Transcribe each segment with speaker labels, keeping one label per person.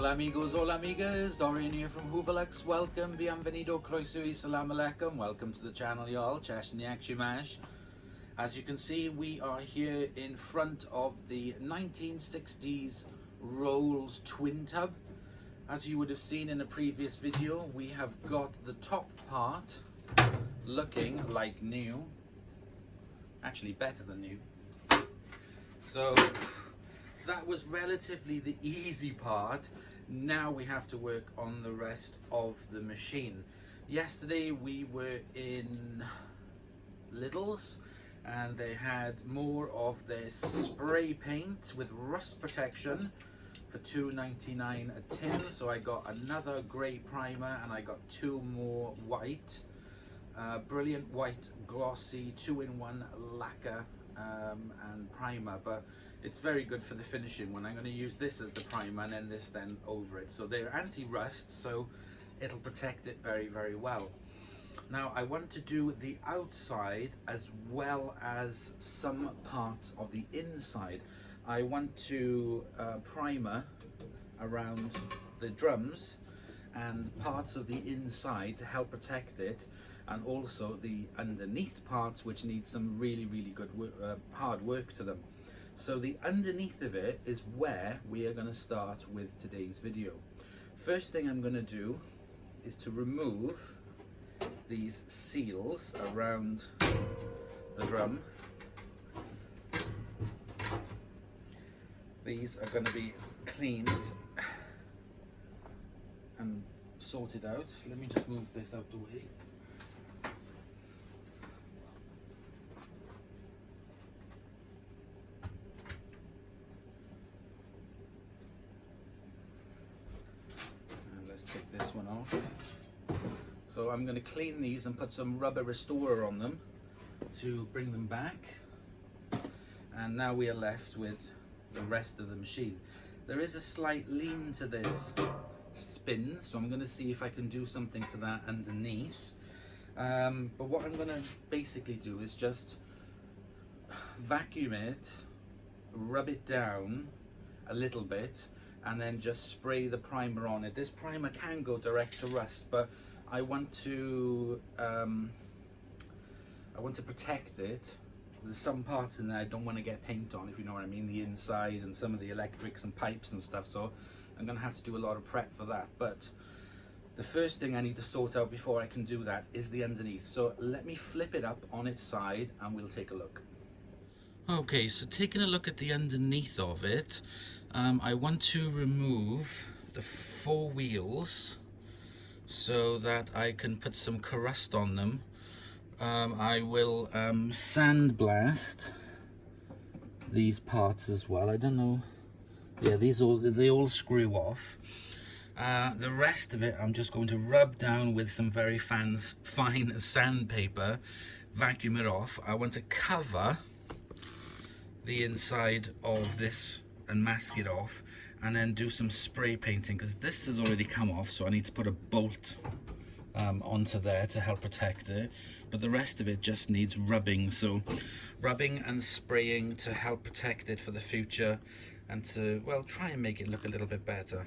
Speaker 1: Hola amigos, hola amigas, Dorian here from Hooverlux. Welcome, bienvenido, croeso y salam alaikum. Welcome to the channel, y'all. Cheshniak Shimash. As you can see, we are here in front of the 1960s Rolls TwinTub. As you would have seen in a previous video, we have got the top part looking like new. Actually better than new. So that was relatively the easy part. Now we have to work on the rest of the machine. Yesterday we were in Lidl's and they had more of their spray paint with rust protection for $2.99 a tin. So I got another grey primer and I got two more white. Brilliant white glossy 2-in-1 lacquer and primer, but it's very good for the finishing one. I'm going to use this as the primer and then this then over it. So they're anti-rust, so it'll protect it very, very well. Now I want to do the outside as well as some parts of the inside. I want to primer around the drums and parts of the inside to help protect it, and also the underneath parts which need some really, really good hard work to them. So the underneath of it is where we are going to start with today's video. First thing I'm going to do is to remove these seals around the drum. These are going to be cleaned and sorted out. Let me just move this out the way. This one off. So I'm going to clean these and put some rubber restorer on them to bring them back, and now we are left with the rest of the machine. There is a slight lean to this spin, so I'm going to see if I can do something to that underneath, but what I'm going to basically do is just vacuum it, rub it down a little bit, and then just spray the primer on it. This primer can go direct to rust, but I want to protect it. There's some parts in there I don't want to get paint on, if you know what I mean, the inside and some of the electrics and pipes and stuff, so I'm gonna have to do a lot of prep for that. But the first thing I need to sort out before I can do that is the underneath. So let me flip it up on its side and we'll take a look. Okay, so taking a look at the underneath of it, I want to remove the four wheels so that I can put some crust on them. I will sandblast these parts as well. I don't know, yeah, they all screw off. The rest of it I'm just going to rub down with some very fine sandpaper, vacuum it off. I want to cover the inside of this and mask it off, and then do some spray painting, because this has already come off, so I need to put a bolt onto there to help protect it, but the rest of it just needs rubbing. So rubbing and spraying to help protect it for the future and to, well, try and make it look a little bit better.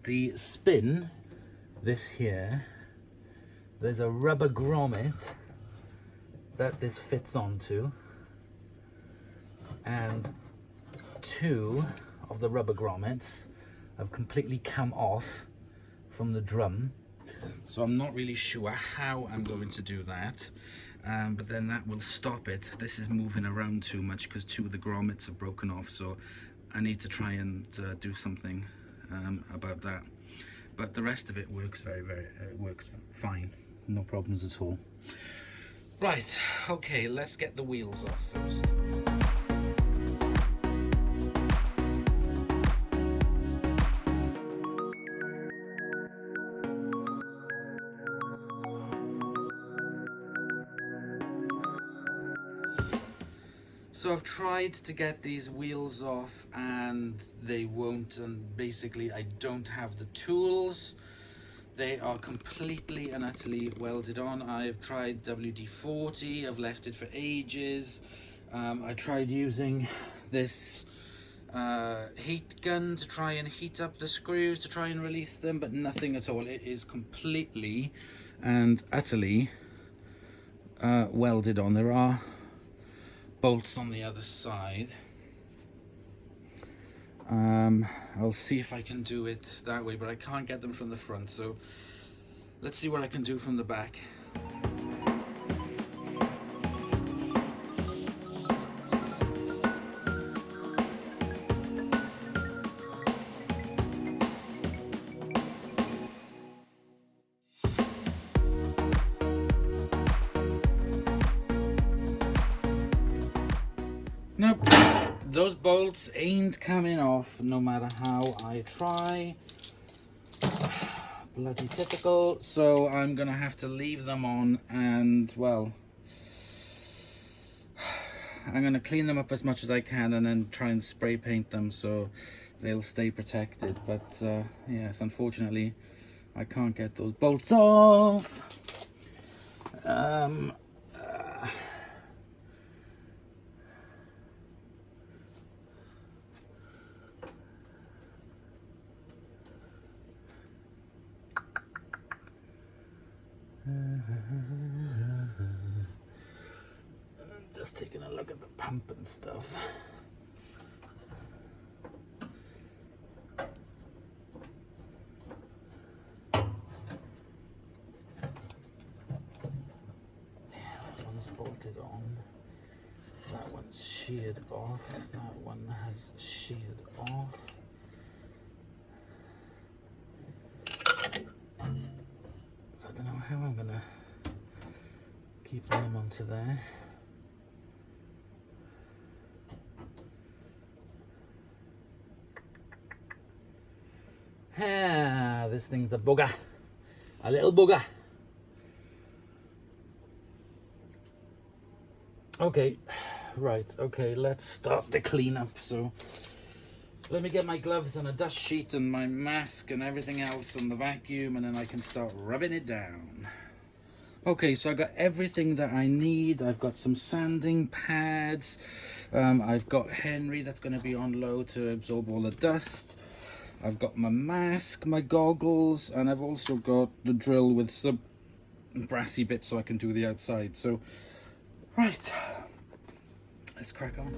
Speaker 1: The spin, this here, there's a rubber grommet that this fits onto, and two of the rubber grommets have completely come off from the drum, so I'm not really sure how I'm going to do that, but then that will stop it. This is moving around too much because two of the grommets have broken off, so I need to try and do something about that. But the rest of it works works fine, no problems at all. Right, okay, let's get the wheels off first. So I've tried to get these wheels off and they won't, and basically I don't have the tools. They are completely and utterly welded on. I've tried WD-40, I've left it for ages. I tried using this heat gun to try and heat up the screws to try and release them, but nothing at all. It is completely and utterly welded on. There are bolts on the other side. I'll see if I can do it that way, but I can't get them from the front, so let's see what I can do from the back. Nope, those bolts ain't coming off no matter how I try. Bloody typical. So I'm gonna have to leave them on, and well, I'm gonna clean them up as much as I can and then try and spray paint them so they'll stay protected. But yes, unfortunately I can't get those bolts off. Just taking a look at the pump and stuff. That one's bolted on. That one's sheared off. That one has sheared off. So I don't know how I'm gonna keep them onto there. Ah, this thing's a bugger. A little bugger. Okay, right, okay, let's start the cleanup. So let me get my gloves and a dust sheet and my mask and everything else and the vacuum, and then I can start rubbing it down. Okay, so I got everything that I need. I've got some sanding pads. I've got Henry that's going to be on low to absorb all the dust. I've got my mask, my goggles, and I've also got the drill with some brassy bits so I can do the outside. So, right, let's crack on.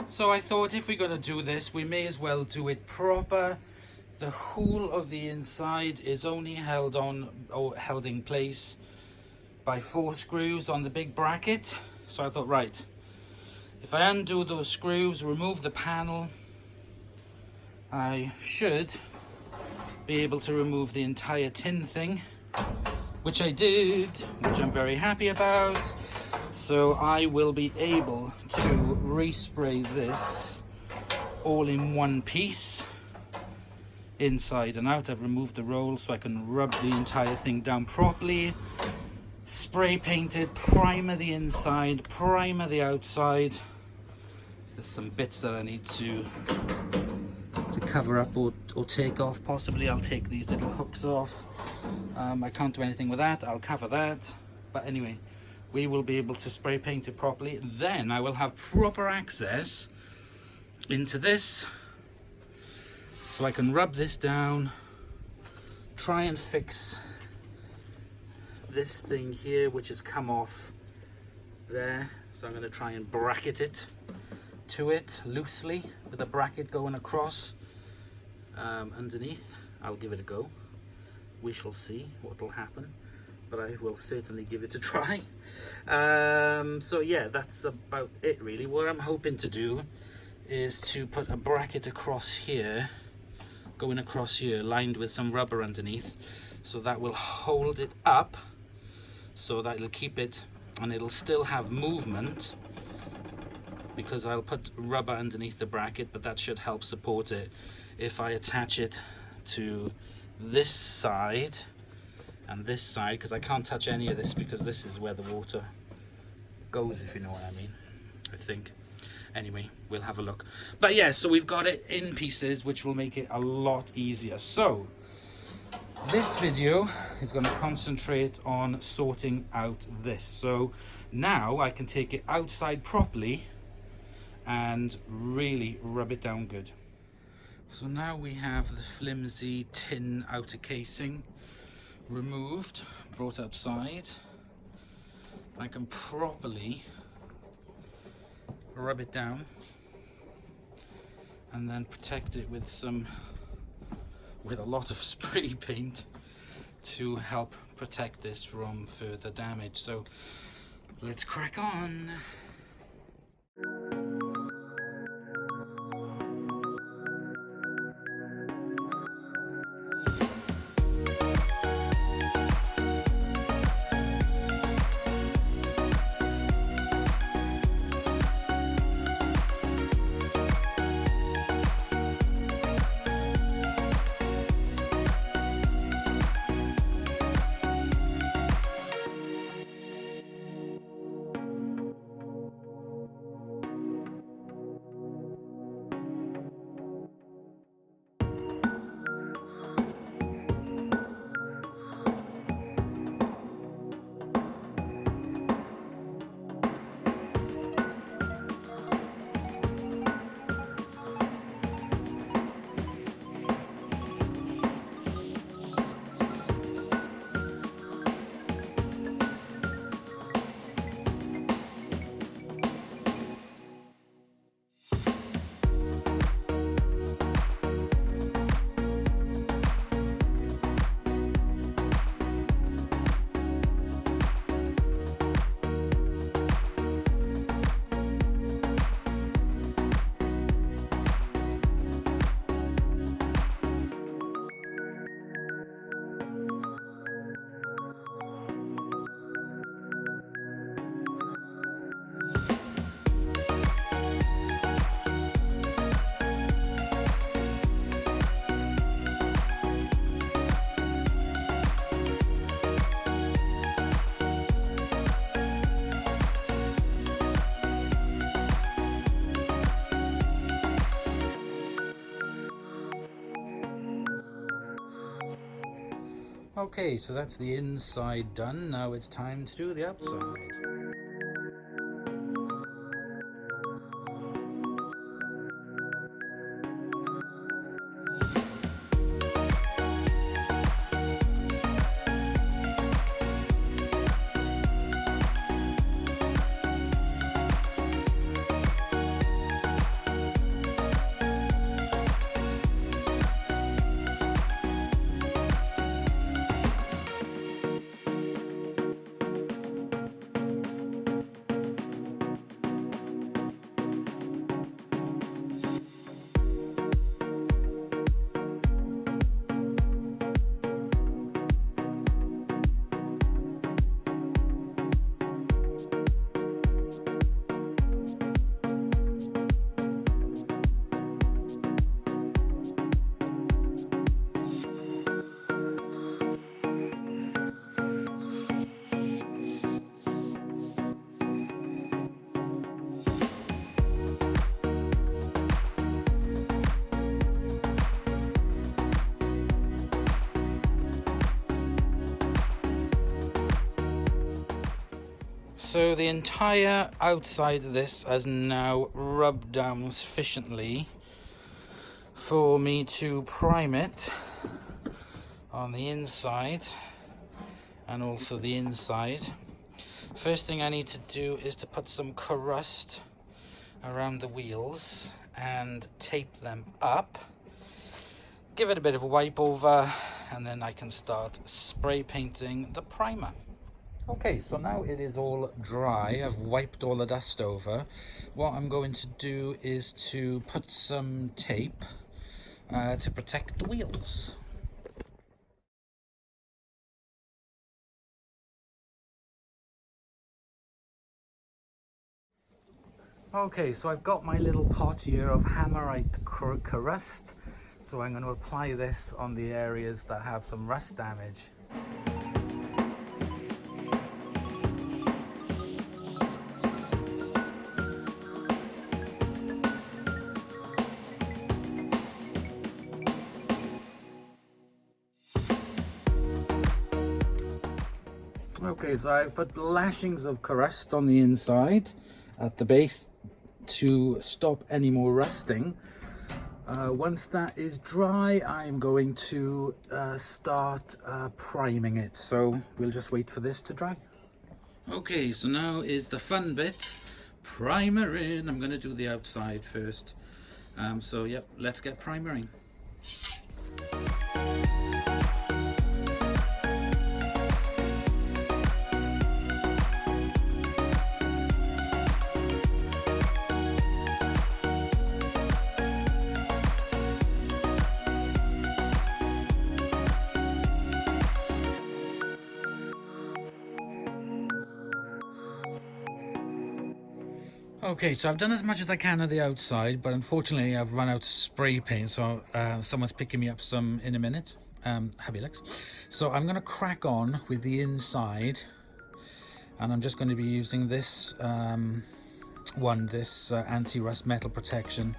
Speaker 1: So I thought if we're going to do this, we may as well do it proper. The whole of the inside is only held on or held in place by 4 screws on the big bracket. So I thought, right, if I undo those screws, remove the panel, I should be able to remove the entire tin thing, which I did, which I'm very happy about. So I will be able to respray this all in one piece, inside and out. I've removed the roll so I can rub the entire thing down properly. Spray paint it, primer the inside, primer the outside. There's some bits that I need to cover up or take off. Possibly I'll take these little hooks off. I can't do anything with that. I'll cover that. But anyway, we will be able to spray paint it properly. Then I will have proper access into this, so I can rub this down, try and fix this thing here which has come off there. So I'm going to try and bracket it to it loosely with a bracket going across. underneath. I'll give it a go. We shall see what will happen, but I will certainly give it a try. So yeah, that's about it really. What I'm hoping to do is to put a bracket across here, going across here, lined with some rubber underneath, so that will hold it up, so that it'll keep it, and it'll still have movement, because I'll put rubber underneath the bracket, but that should help support it. If I attach it to this side and this side, because I can't touch any of this because this is where the water goes, if you know what I mean, I think. Anyway, we'll have a look. But yeah, so we've got it in pieces, which will make it a lot easier. So this video is going to concentrate on sorting out this. So now I can take it outside properly and really rub it down good. So now we have the flimsy tin outer casing removed, brought outside. I can properly rub it down and then protect it with a lot of spray paint to help protect this from further damage. So let's crack on. Okay, so that's the inside done. Now it's time to do the outside. So the entire outside of this has now rubbed down sufficiently for me to prime it on the inside and also the inside. First thing I need to do is to put some crust around the wheels and tape them up. give it a bit of a wipe over, and then I can start spray painting the primer. Okay, so now it is all dry. I've wiped all the dust over. What I'm going to do is to put some tape to protect the wheels. Okay, so I've got my little pot here of Hammerite crust. So I'm going to apply this on the areas that have some rust damage. Okay, so I've put lashings of crust on the inside at the base to stop any more rusting. Once that is dry, I'm going to start priming it. So we'll just wait for this to dry. Okay, so now is the fun bit. Primer in. I'm going to do the outside first. So yep, let's get primering. Okay, so I've done as much as I can on the outside, but unfortunately I've run out of spray paint, so someone's picking me up some in a minute. Happy Lex. So I'm going to crack on with the inside, and I'm just going to be using this anti-rust metal protection.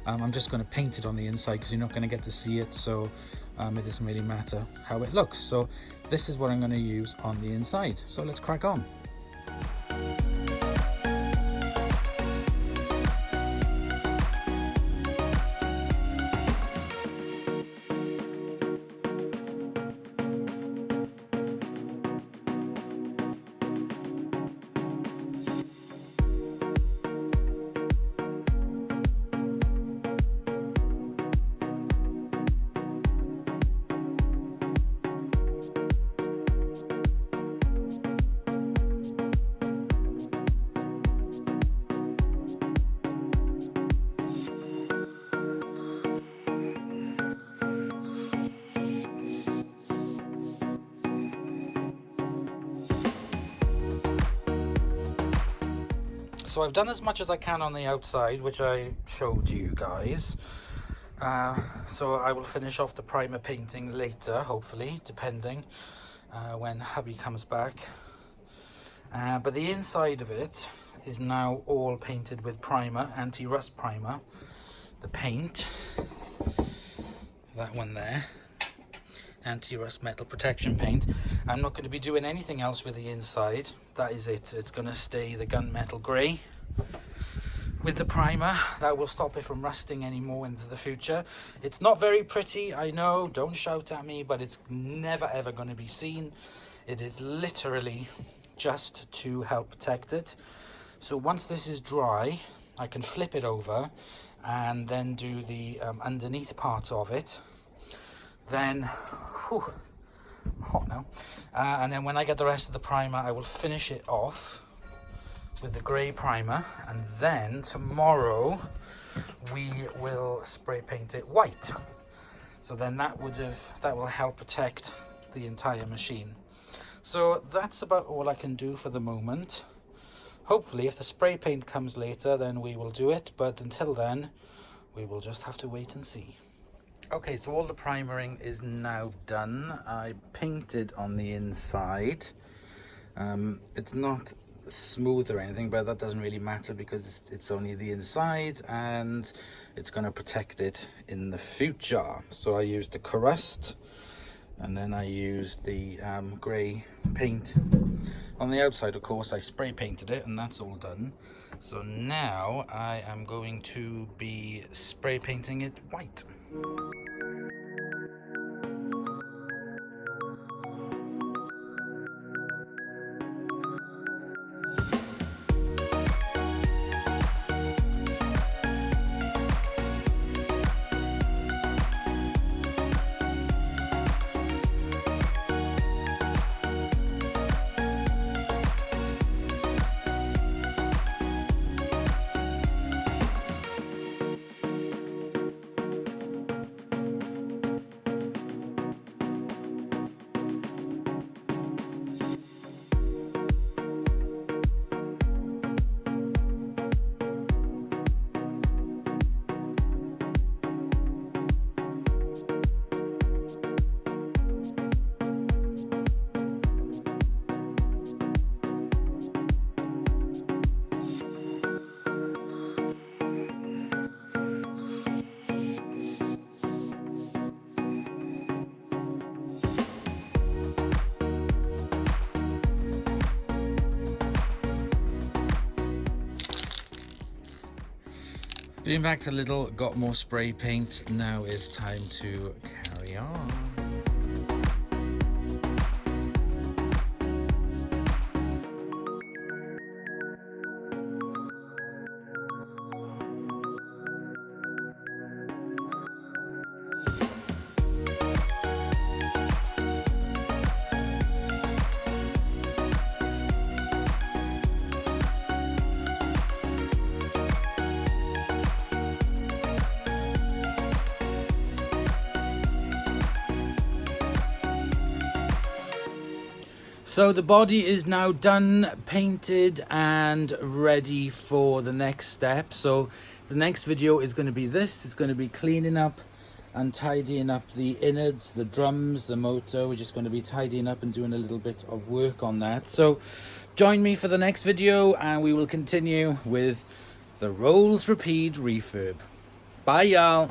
Speaker 1: I'm just going to paint it on the inside because you're not going to get to see it, so it doesn't really matter how it looks. So this is what I'm going to use on the inside. So let's crack on. So I've done as much as I can on the outside, which I showed you guys. So I will finish off the primer painting later, hopefully, depending when hubby comes back. But the inside of it is now all painted with primer, anti-rust primer. The paint, that one there, anti-rust metal protection paint. I'm not going to be doing anything else with the inside. That is it. It's going to stay the gunmetal grey with the primer. That will stop it from rusting anymore into the future. It's not very pretty, I know, don't shout at me, but it's never ever going to be seen. It is literally just to help protect it. So once this is dry, I can flip it over and then do the underneath part of it. Then, whew, I'm hot now. And then when I get the rest of the primer, I will finish it off with the grey primer, and then tomorrow we will spray paint it white. So then that will help protect the entire machine. So that's about all I can do for the moment. Hopefully if the spray paint comes later, then we will do it, but until then we will just have to wait and see. Okay, so all the primering is now done. I painted on the inside. It's not smooth or anything, but that doesn't really matter because it's only the inside and it's going to protect it in the future. So I used the crust and then I used the grey paint on the outside. Of course I spray painted it and that's all done. So now I am going to be spray painting it white. Being back to Lidl, got more spray paint. Now is time to carry on. So the body is now done, painted and ready for the next step. So the next video is going to be this. It's going to be cleaning up and tidying up the innards, the drums, the motor. We're just going to be tidying up and doing a little bit of work on that. So join me for the next video and we will continue with the Rolls Rapide refurb. Bye y'all.